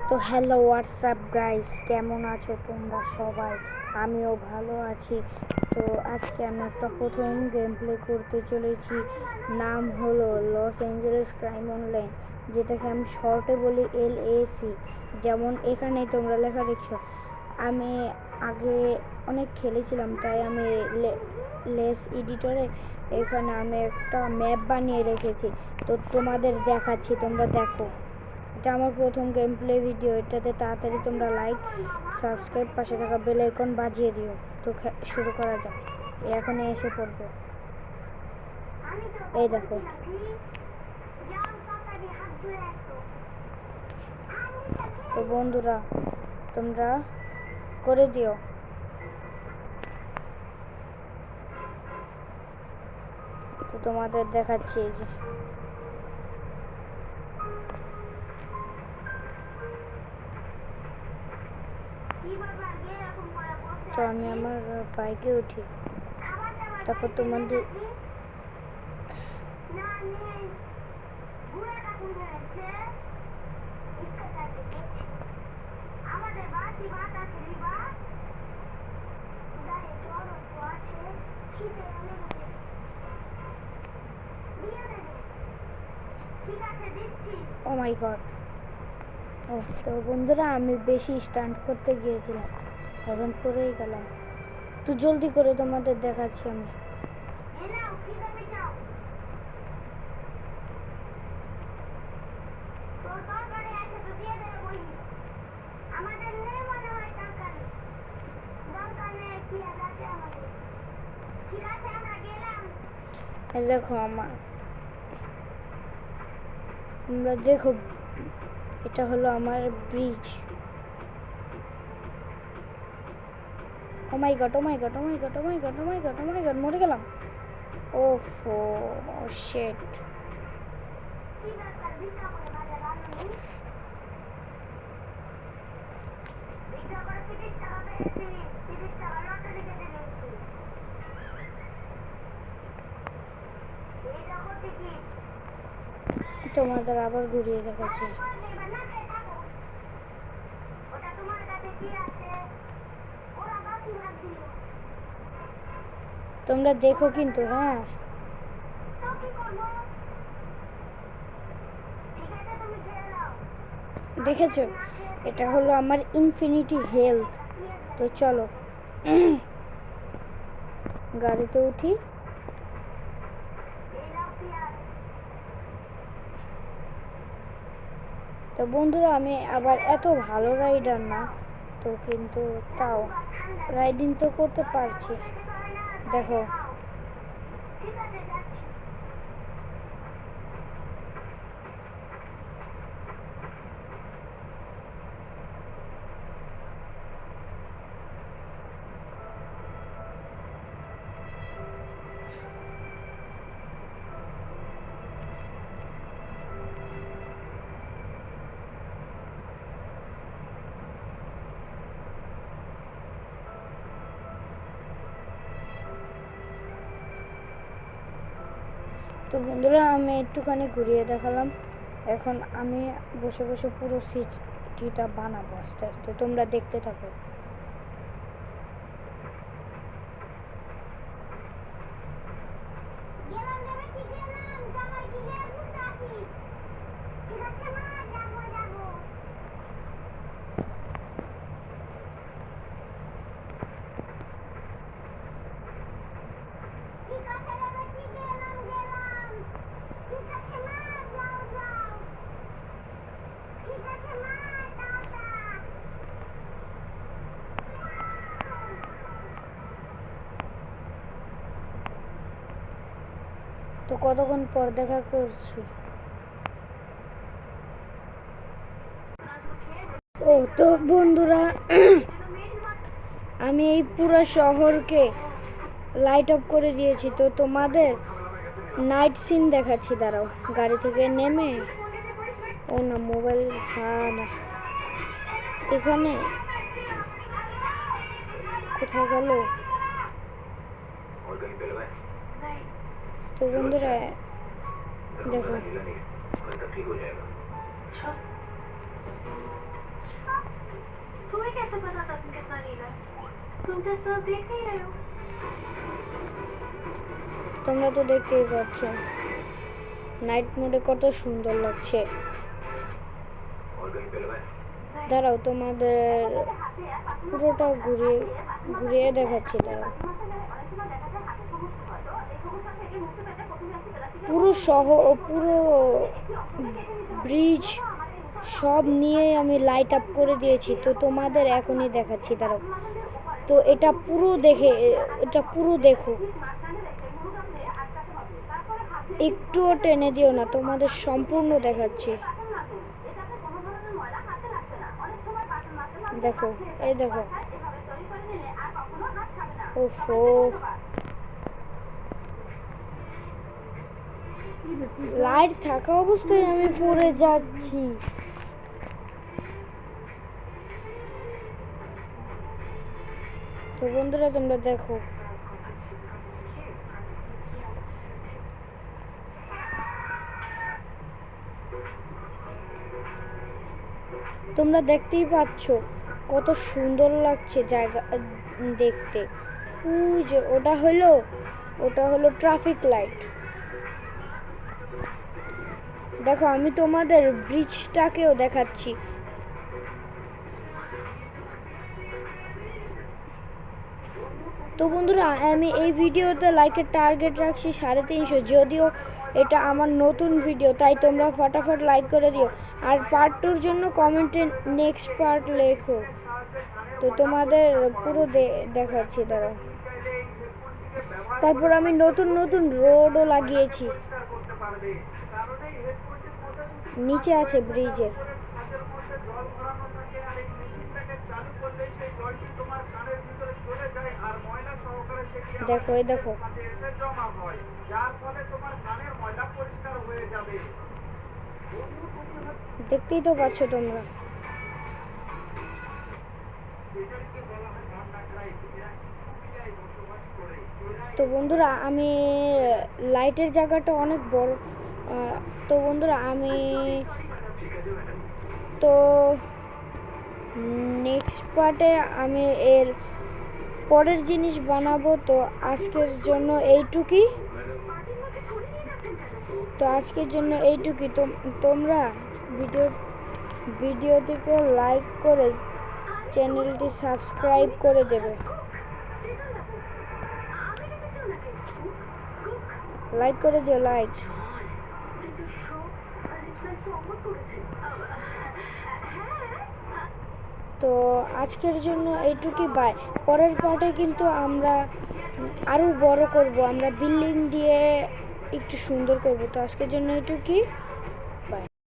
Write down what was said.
তো hello WhatsApp guys, কেমন আছো তোমরা সবাই? আমিও ভালো আছি। তো আজকে আমি একটা প্রথম গেম প্লে করতে চলেছি, নাম হলো লস অ্যাঞ্জেলেস ক্রাইম অনলাইন, যেটাকে আমি শর্টে বলি LAC। যেমন এখানে তোমরা লেখা দেখছো। আমি আগে অনেক খেলেছিলাম, তাই আমি লেস এডিটরে এখানে আমি একটা ম্যাপ বানিয়ে রেখেছি। তো তোমাদের দেখাচ্ছি, তোমরা দেখো। এটা আমার প্রথম গেম প্লে ভিডিও। এটাতে তাড়াতাড়ি তোমরা লাইক, সাবস্ক্রাইব, পাশে থাকা বেল আইকন বাজিয়ে দিও। তো শুরু করা যাক। এখনই এসে পড়বে, এই দেখো। তো বন্ধুরা, তোমরা করে দিও। তো তোমাদের দেখাচ্ছি, এই যে। তো আমি আমার বাইকে উঠি, তারপর তোমাদের ও মাই গড। ও তো বন্ধুরা, আমি বেশি স্টান্ট করতে গিয়েছিলাম, এখন পড়েই গেলাম। তো জলদি করে তোমাদের দেখাচ্ছি আমি। দেখো আমার, তোমরা দেখো, এটা হলো আমার ব্রিজ। ও মাই গড, ও মাই গড, ও মাই গড, ও মাই গড, ও মাই গড, ও মাই গড, মরে গেলাম। ওফো, শিট। তোমাদের আবার ঘুরিয়ে দেখাচ্ছি। তোমরা দেখো কিন্তু, হ্যাঁ। দেখেছো, এটা হলো আমার ইনফিনিটি হেলথ। তো চলো গাড়িতে উঠি। তো বন্ধুরা, আমি আবার এত ভালো রাইডার না, তো কিন্তু তাও রাইডিং তো করতে পারছি। দেখো, তো বন্ধুরা, আমি একটুখানি ঘুরিয়ে দেখালাম। এখন আমি বসে বসে পুরো সিটিটা বানাবো আস্তে আস্তে, তোমরা দেখতে থাকো। তো কতক্ষণ পর দেখা করছি। ও তো বন্ধুরা, আমি এই পুরো শহরকে লাইট অফ করে দিয়েছি। তো তোমাদের নাইট সিন দেখাচ্ছি, দাঁড়াও। গাড়ি থেকে নেমে, ও না, মোবাইল ছাড়া এখানে কোথায় গেল? তো বন্ধুরা দেখো, तुम्हें कैसे पता सपन कितना नीला है? तुम तो इस तरफ देख नहीं रहे हो। তোমরা তো দেখতেই পাচ্ছ নাইট মোডে কত সুন্দর লাগছে। দাঁড়াও তোমাদের পুরোটা ঘুরিয়ে দেখাচ্ছি। দাঁড়াও, পুরো শহর ও পুরো ব্রিজ সব নিয়ে আমি লাইট আপ করে দিয়েছি, তো তোমাদের এখনই দেখাচ্ছি। দাঁড়াও, তো এটা পুরো দেখো, একটুও টেনে দিও না, তোমাদের সম্পূর্ণ দেখাচ্ছি। দেখো, এই দেখো, ওফো, লাইট থাকা অবস্থায় আমি পড়ে যাচ্ছি। তো বন্ধুরা তোমরা দেখো, তোমরা দেখতেই পাচ্ছ কত সুন্দর লাগছে জায়গা দেখতে। ওই যে ওটা হলো ট্রাফিক লাইট। দেখো, আমি তোমাদের ব্রিজটাকেও দেখাচ্ছি। তো বন্ধুরা, আমি এই ভিডিওতে লাইকের টার্গেট রাখছি 350, যদিও এটা আমার নতুন ভিডিও, তাই তোমরা ফটাফট লাইক করে দিও। আর পার্ট 2-র জন্য কমেন্টে নেক্সট পার্ট লেখো। তো তোমাদের পুরো দেখাচ্ছি। দাঁড়াও, তারপর আমি নতুন রোডও লাগিয়েছি, নিচে আছে ব্রিজের। দেখো, এই দেখো, দেখতেই তো পাচ্ছ তোমরা। তো বন্ধুরা, আমি লাইটের জায়গাটা অনেক বড়। তো বন্ধুরা, আমি তো নেক্সট পার্টে আমি এর পরের জিনিস বানাবো। তো আজকের জন্য এইটুকুই। তো তোমরা ভিডিওটিকে লাইক করে চ্যানেলটি সাবস্ক্রাইব করে দেবে। লাইক করে দিও, লাইক। তো আজকের জন্য এইটুকুই, বাই। পরের পার্টে কিন্তু আমরা আরো বড় করব, আমরা বিল্ডিং দিয়ে একটু সুন্দর করব। তো আজকের জন্য এইটুকুই।